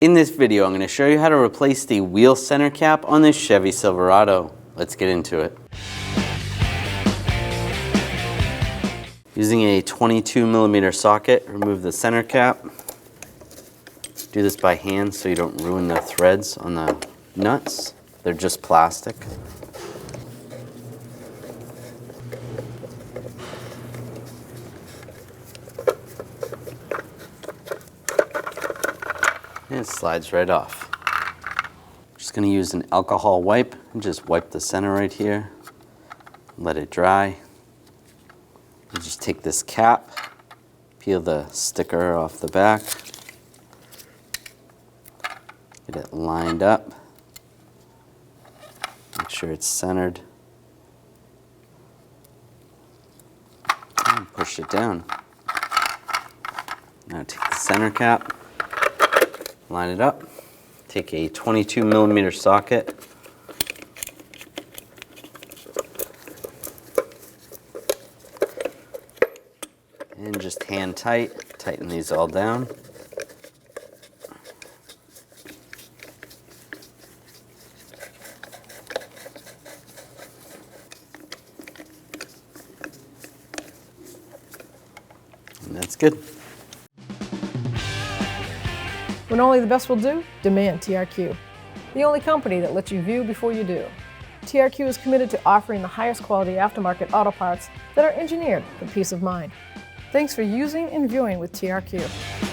In this video, I'm going to show you how to replace the wheel center cap on this Chevy Silverado. Let's get into it. Using a 22mm socket, remove the center cap. Do this by hand so you don't ruin the threads on the nuts. They're just plastic. And it slides right off. Just going to use an alcohol wipe and just wipe the center right here. Let it dry. And just take this cap, peel the sticker off the back, get it lined up, make sure it's centered, and push it down. Now take the center cap, line it up, take a 22mm socket, and just hand tighten these all down. And that's good. When only the best will do, demand TRQ. The only company that lets you view before you do. TRQ is committed to offering the highest quality aftermarket auto parts that are engineered for peace of mind. Thanks for using and viewing with TRQ.